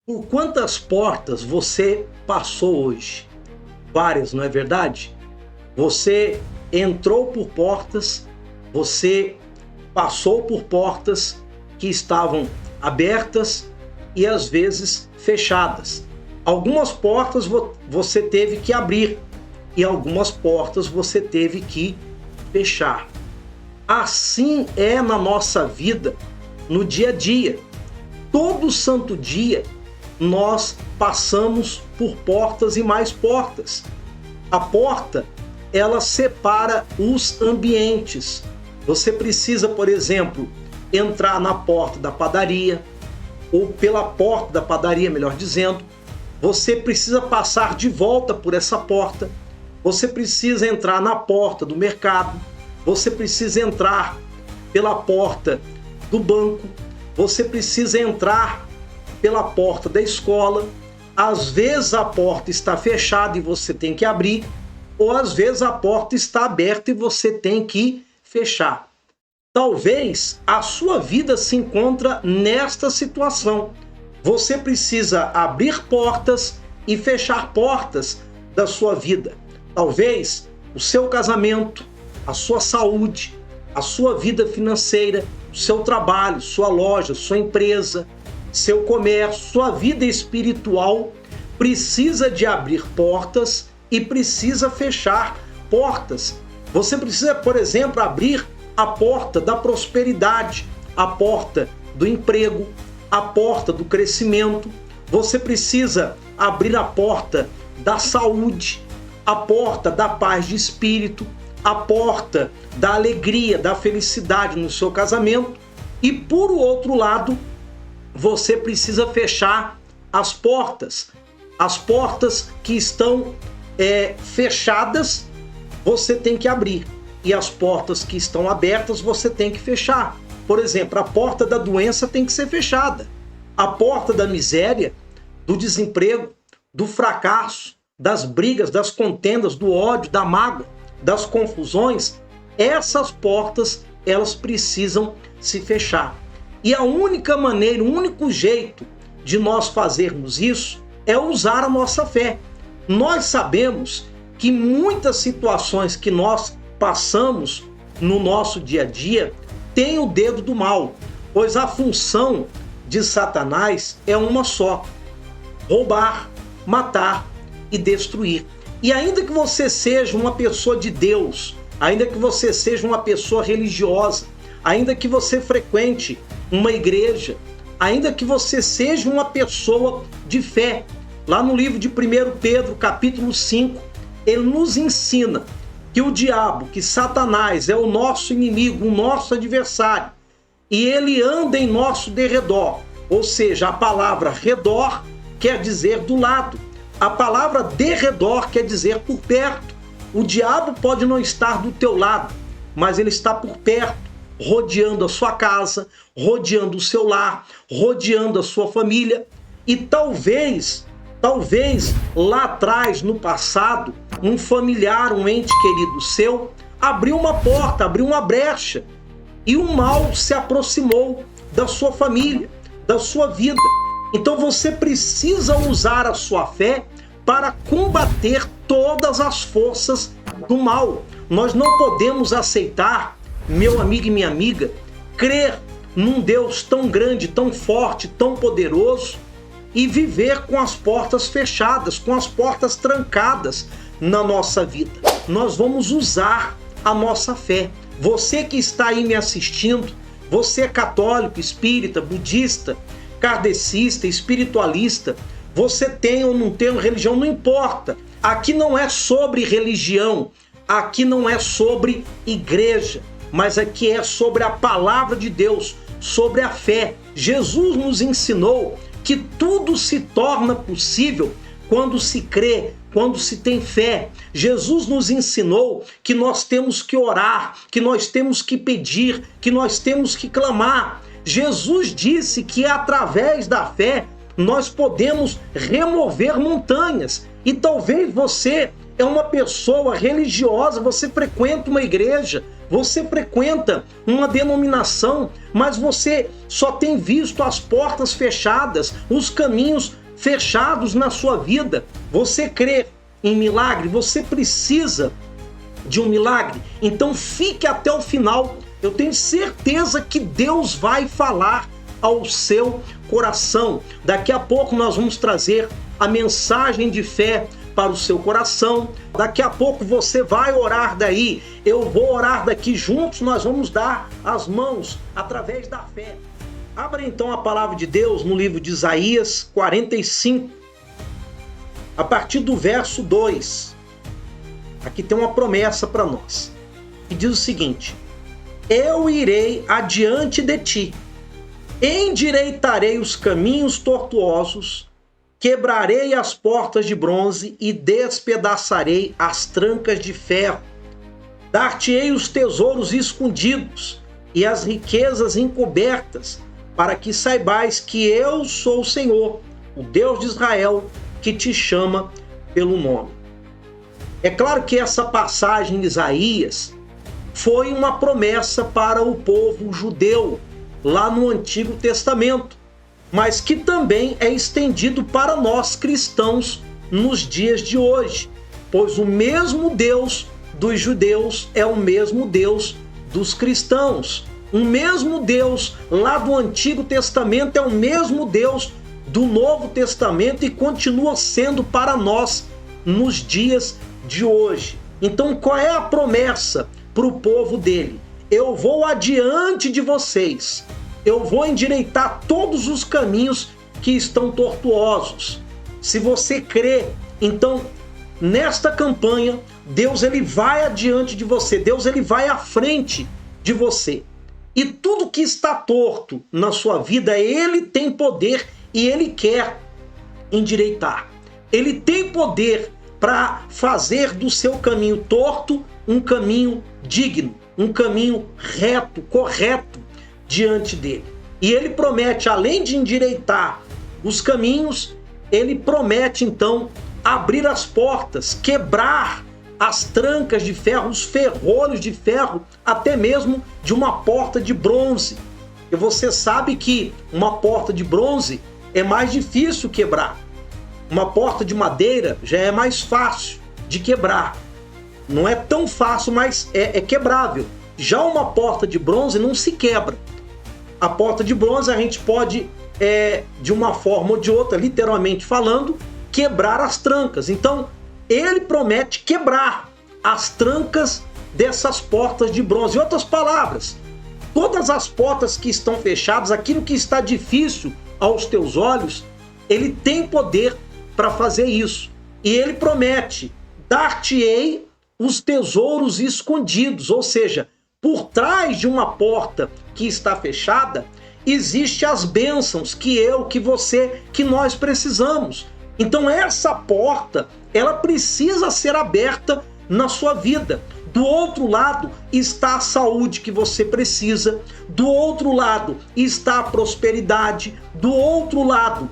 Por quantas portas você passou hoje? Várias, não é verdade? Você entrou por portas, você passou por portas que estavam abertas e às vezes fechadas. Algumas portas você teve que abrir e algumas portas você teve que fechar. Assim é na nossa vida, no dia a dia. Todo santo dia nós passamos por portas e mais portas. A porta, ela separa os ambientes. Você precisa, por exemplo, entrar na porta da padaria, ou pela porta da padaria, melhor dizendo. Você precisa passar de volta por essa porta. Você precisa entrar na porta do mercado. Você precisa entrar pela porta do banco. Você precisa entrar pela porta da escola. Às vezes a porta está fechada e você tem que abrir, ou às vezes a porta está aberta e você tem que fechar. Talvez a sua vida se encontra nesta situação. Você precisa abrir portas e fechar portas da sua vida. Talvez o seu casamento, a sua saúde, a sua vida financeira, o seu trabalho, sua loja, sua empresa, seu comércio, sua vida espiritual precisa de abrir portas e precisa fechar portas. Você precisa, por exemplo, abrir a porta da prosperidade, a porta do emprego, a porta do crescimento. Você precisa abrir a porta da saúde, a porta da paz de espírito, a porta da alegria, da felicidade no seu casamento. E por outro lado, você precisa fechar as portas. As portas que estão fechadas, você tem que abrir. E as portas que estão abertas, você tem que fechar. Por exemplo, a porta da doença tem que ser fechada. A porta da miséria, do desemprego, do fracasso, das brigas, das contendas, do ódio, da mágoa, das confusões, essas portas, elas precisam se fechar. E a única maneira, o único jeito de nós fazermos isso é usar a nossa fé. Nós sabemos que muitas situações que nós passamos no nosso dia a dia têm o dedo do mal, pois a função de Satanás é uma só: roubar, matar e destruir. E ainda que você seja uma pessoa de Deus, ainda que você seja uma pessoa religiosa, ainda que você frequente uma igreja, ainda que você seja uma pessoa de fé, lá no livro de 1 Pedro, capítulo 5, ele nos ensina que o diabo, que Satanás é o nosso inimigo, o nosso adversário, e ele anda em nosso derredor. Ou seja, a palavra redor quer dizer do lado. A palavra derredor quer dizer por perto. O diabo pode não estar do teu lado, mas ele está por perto, rodeando a sua casa, rodeando o seu lar, rodeando a sua família. E talvez lá atrás, no passado, um familiar, um ente querido seu, abriu uma porta, abriu uma brecha, e o mal se aproximou da sua família, da sua vida. Então você precisa usar a sua fé para combater todas as forças do mal. Nós não podemos aceitar, meu amigo e minha amiga, crer num Deus tão grande, tão forte, tão poderoso e viver com as portas fechadas, com as portas trancadas na nossa vida. Nós vamos usar a nossa fé. Você que está aí me assistindo, você é católico, espírita, budista, kardecista, espiritualista, você tem ou não tem religião, não importa. Aqui não é sobre religião, aqui não é sobre igreja, mas aqui é sobre a palavra de Deus, sobre a fé. Jesus nos ensinou que tudo se torna possível quando se crê, quando se tem fé. Jesus nos ensinou que nós temos que orar, que nós temos que pedir, que nós temos que clamar. Jesus disse que através da fé nós podemos remover montanhas. E talvez você é uma pessoa religiosa, você frequenta uma igreja, Você frequenta uma denominação, mas você só tem visto as portas fechadas, os caminhos fechados na sua vida. Você crê em milagre? Você precisa de um milagre? Então fique até o final. Eu tenho certeza que Deus vai falar ao seu coração. Daqui a pouco nós vamos trazer a mensagem de fé para o seu coração. Daqui a pouco você vai orar daí, eu vou orar daqui, juntos nós vamos dar as mãos através da fé. Abra então a palavra de Deus no livro de Isaías 45, a partir do verso 2. Aqui tem uma promessa para nós, que diz o seguinte: eu irei adiante de ti, endireitarei os caminhos tortuosos, quebrarei as portas de bronze e despedaçarei as trancas de ferro. Dar-te-ei os tesouros escondidos e as riquezas encobertas, para que saibais que eu sou o Senhor, o Deus de Israel, que te chama pelo nome. É claro que essa passagem em Isaías foi uma promessa para o povo judeu, lá no Antigo Testamento, mas que também é estendido para nós cristãos nos dias de hoje, pois o mesmo Deus dos judeus é o mesmo Deus dos cristãos. O mesmo Deus lá do Antigo Testamento é o mesmo Deus do Novo Testamento e continua sendo para nós nos dias de hoje. Então, qual é a promessa para o povo dele? Eu vou adiante de vocês, eu vou endireitar todos os caminhos que estão tortuosos. Se você crê, então, nesta campanha, Deus ele vai adiante de você, Deus ele vai à frente de você. E tudo que está torto na sua vida, ele tem poder e ele quer endireitar. Ele tem poder para fazer do seu caminho torto um caminho digno, um caminho reto, correto diante dele. E ele promete, além de endireitar os caminhos, ele promete então abrir as portas, quebrar as trancas de ferro, os ferrolhos de ferro, até mesmo de uma porta de bronze. E você sabe que uma porta de bronze é mais difícil quebrar. Uma porta de madeira já é mais fácil de quebrar. Não é tão fácil, mas é quebrável. Já uma porta de bronze não se quebra. A porta de bronze a gente pode, de uma forma ou de outra, literalmente falando, quebrar as trancas. Então, ele promete quebrar as trancas dessas portas de bronze. Em outras palavras, todas as portas que estão fechadas, aquilo que está difícil aos teus olhos, ele tem poder para fazer isso. E ele promete: dar-te-ei os tesouros escondidos, ou seja, por trás de uma porta que está fechada, existem as bênçãos que eu, que você, que nós precisamos. Então essa porta, ela precisa ser aberta na sua vida. Do outro lado está a saúde que você precisa, do outro lado está a prosperidade, do outro lado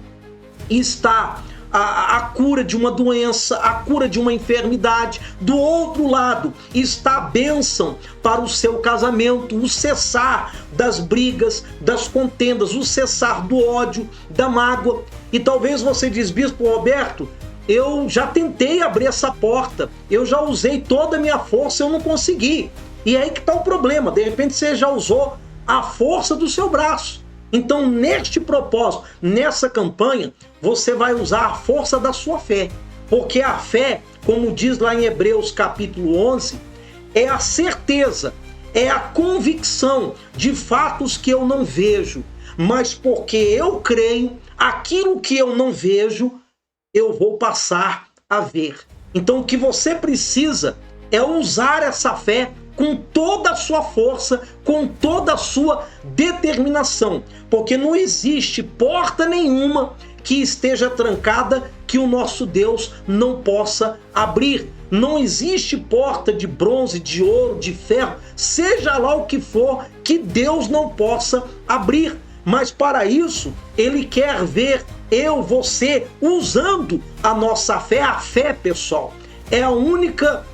está a cura de uma doença, a cura de uma enfermidade. Do outro lado está a bênção para o seu casamento, o cessar das brigas, das contendas, o cessar do ódio, da mágoa. E talvez você diz: Bispo Roberto, eu já tentei abrir essa porta, eu já usei toda a minha força, eu não consegui. E é aí que está o problema, de repente você já usou a força do seu braço. Então, neste propósito, nessa campanha, você vai usar a força da sua fé. Porque a fé, como diz lá em Hebreus capítulo 11, é a certeza, é a convicção de fatos que eu não vejo. Mas porque eu creio, aquilo que eu não vejo, eu vou passar a ver. Então, o que você precisa é usar essa fé com toda a sua força, com toda a sua determinação, porque não existe porta nenhuma que esteja trancada que o nosso Deus não possa abrir. Não existe porta de bronze, de ouro, de ferro, seja lá o que for, que Deus não possa abrir. Mas para isso, Ele quer ver eu, você, usando a nossa fé. A fé, pessoal, é a única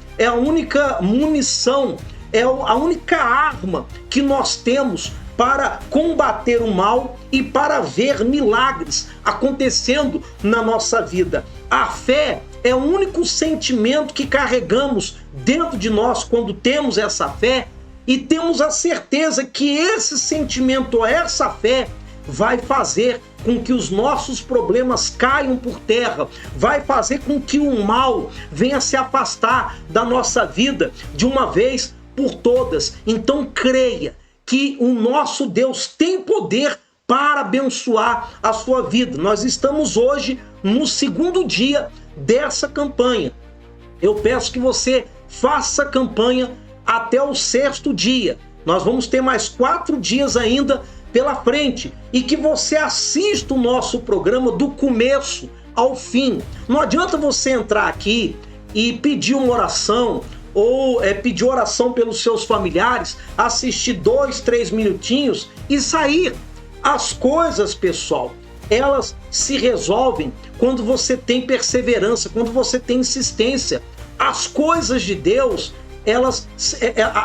munição é a única arma que nós temos para combater o mal e para ver milagres acontecendo na nossa vida. A fé é o único sentimento que carregamos dentro de nós quando temos essa fé, e temos a certeza que esse sentimento, essa fé, vai fazer com que os nossos problemas caiam por terra, vai fazer com que o mal venha se afastar da nossa vida de uma vez por todas. Então creia que o nosso Deus tem poder para abençoar a sua vida. Nós estamos hoje no segundo dia dessa campanha. Eu peço que você faça a campanha até o sexto dia. Nós vamos ter mais 4 dias ainda pela frente, e que você assista o nosso programa do começo ao fim. Não adianta você entrar aqui e pedir uma oração, ou pedir oração pelos seus familiares, assistir 2, 3 minutinhos e sair. As coisas, pessoal, elas se resolvem quando você tem perseverança, quando você tem insistência. As coisas de Deus,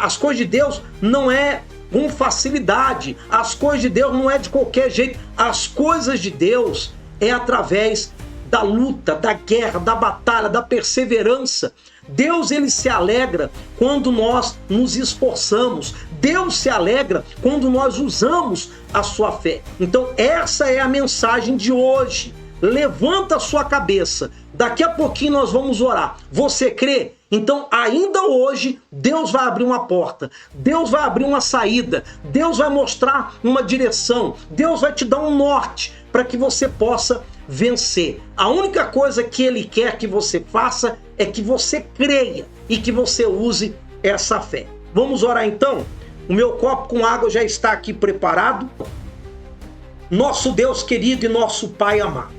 as coisas de Deus não é com facilidade, as coisas de Deus não é de qualquer jeito. As coisas de Deus é através da luta, da guerra, da batalha, da perseverança. Deus, ele se alegra quando nós nos esforçamos. Deus se alegra quando nós usamos a sua fé. Então essa é a mensagem de hoje. Levanta a sua cabeça. Daqui a pouquinho nós vamos orar. Você crê? Então ainda hoje Deus vai abrir uma porta. Deus vai abrir uma saída. Deus vai mostrar uma direção. Deus vai te dar um norte para que você possa vencer. A única coisa que Ele quer que você faça é que você creia e que você use essa fé. Vamos orar então? O meu copo com água já está aqui preparado. Nosso Deus querido e nosso Pai amado,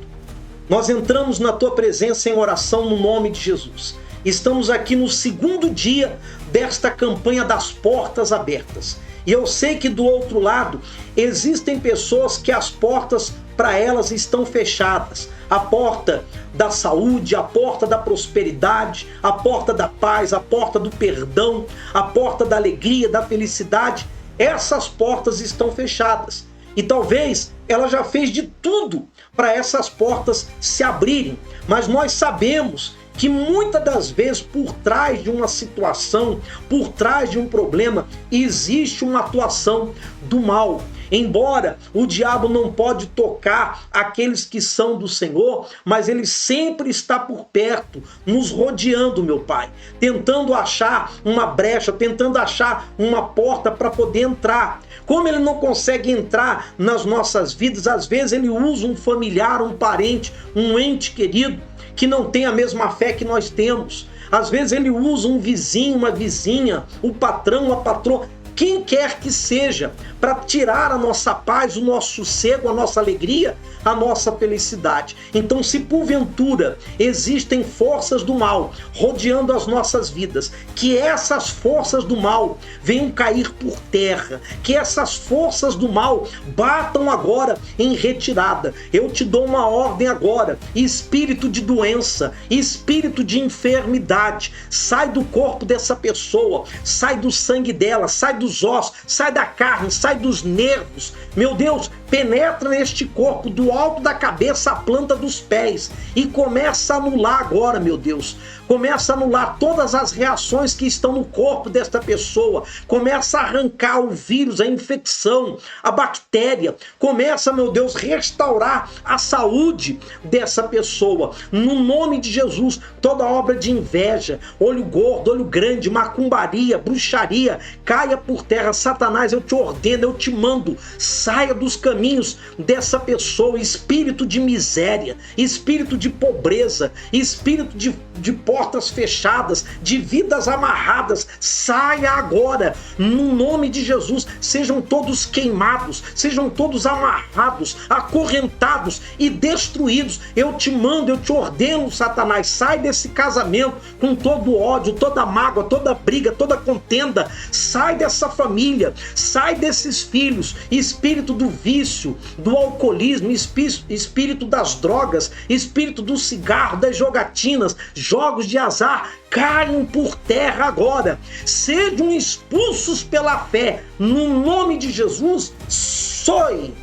nós entramos na Tua presença em oração no nome de Jesus. Estamos aqui no segundo dia desta campanha das portas abertas. E eu sei que do outro lado existem pessoas que as portas para elas estão fechadas. A porta da saúde, a porta da prosperidade, a porta da paz, a porta do perdão, a porta da alegria, da felicidade. Essas portas estão fechadas. E talvez ela já fez de tudo para essas portas se abrirem. Mas nós sabemos que muitas das vezes por trás de uma situação, por trás de um problema, existe uma atuação do mal. Embora o diabo não pode tocar aqueles que são do Senhor, mas ele sempre está por perto, nos rodeando, meu Pai, tentando achar uma brecha, tentando achar uma porta para poder entrar. Como ele não consegue entrar nas nossas vidas, às vezes ele usa um familiar, um parente, um ente querido, que não tem a mesma fé que nós temos. Às vezes ele usa um vizinho, uma vizinha, o patrão, a patroa, quem quer que seja, para tirar a nossa paz, o nosso sossego, a nossa alegria, a nossa felicidade. Então, se porventura existem forças do mal rodeando as nossas vidas, que essas forças do mal venham cair por terra, que essas forças do mal batam agora em retirada. Eu te dou uma ordem agora: espírito de doença, espírito de enfermidade, sai do corpo dessa pessoa, sai do sangue dela, sai dos ossos, sai da carne, sai dos nervos. Meu Deus, penetra neste corpo do alto da cabeça à planta dos pés e começa a anular agora, meu Deus. Começa a anular todas as reações que estão no corpo desta pessoa. Começa a arrancar o vírus, a infecção, a bactéria. Começa, meu Deus, restaurar a saúde dessa pessoa. No nome de Jesus, toda obra de inveja, olho gordo, olho grande, macumbaria, bruxaria, caia por terra. Satanás, eu te ordeno, eu te mando, saia dos caminhos dessa pessoa. Espírito de miséria, espírito de pobreza, espírito de portas fechadas, de vidas amarradas, saia agora, no nome de Jesus. Sejam todos queimados, sejam todos amarrados, acorrentados e destruídos. Eu te mando, eu te ordeno, Satanás, sai desse casamento com todo ódio, toda mágoa, toda briga, toda contenda, sai dessa dessa família, sai desses filhos, espírito do vício, do alcoolismo, espírito das drogas, espírito do cigarro, das jogatinas, jogos de azar, caiam por terra agora, sejam expulsos pela fé, no nome de Jesus, soe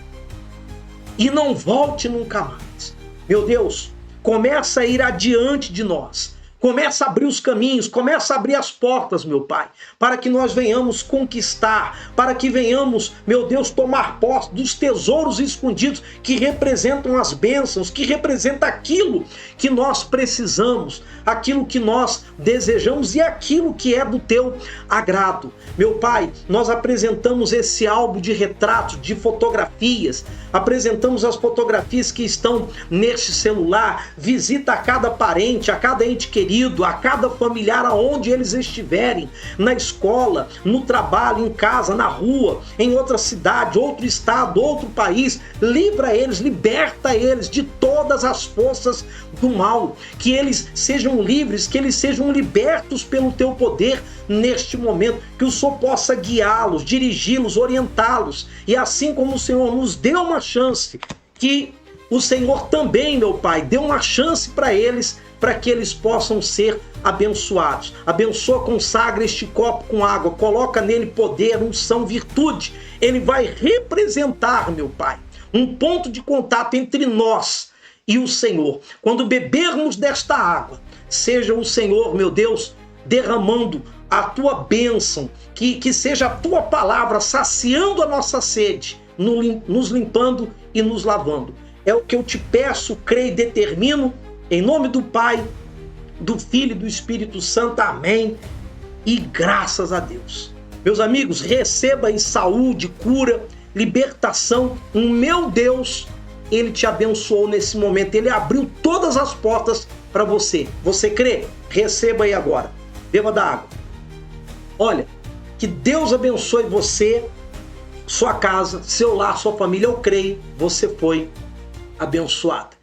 e não volte nunca mais. Meu Deus, começa a ir adiante de nós. Começa a abrir os caminhos, começa a abrir as portas, meu Pai, para que nós venhamos conquistar, para que venhamos, meu Deus, tomar posse dos tesouros escondidos que representam as bênçãos, que representa aquilo que nós precisamos, aquilo que nós desejamos e aquilo que é do teu agrado. Meu Pai, nós apresentamos esse álbum de retratos, de fotografias, apresentamos as fotografias que estão neste celular, visita a cada parente, a cada ente querido, a cada familiar aonde eles estiverem, na escola, no trabalho, em casa, na rua, em outra cidade, outro estado, outro país, livra eles, liberta eles de todas as forças do mal, que eles sejam livres, que eles sejam libertos pelo teu poder neste momento, que o Senhor possa guiá-los, dirigi-los, orientá-los, e assim como o Senhor nos deu uma chance, que o Senhor também, meu Pai, deu uma chance para eles, para que eles possam ser abençoados. Abençoa, consagra este copo com água, coloca nele poder, unção, virtude. Ele vai representar, meu Pai, um ponto de contato entre nós e o Senhor. Quando bebermos desta água, seja o Senhor, meu Deus, derramando a tua bênção, que seja a tua palavra saciando a nossa sede, nos limpando e nos lavando. É o que eu te peço, creio e determino, em nome do Pai, do Filho e do Espírito Santo. Amém. E graças a Deus. Meus amigos, receba aí saúde, cura, libertação. O meu Deus, Ele te abençoou nesse momento. Ele abriu todas as portas para você. Você crê? Receba aí agora. Beba da água. Olha, que Deus abençoe você, sua casa, seu lar, sua família. Eu creio, você foi abençoado.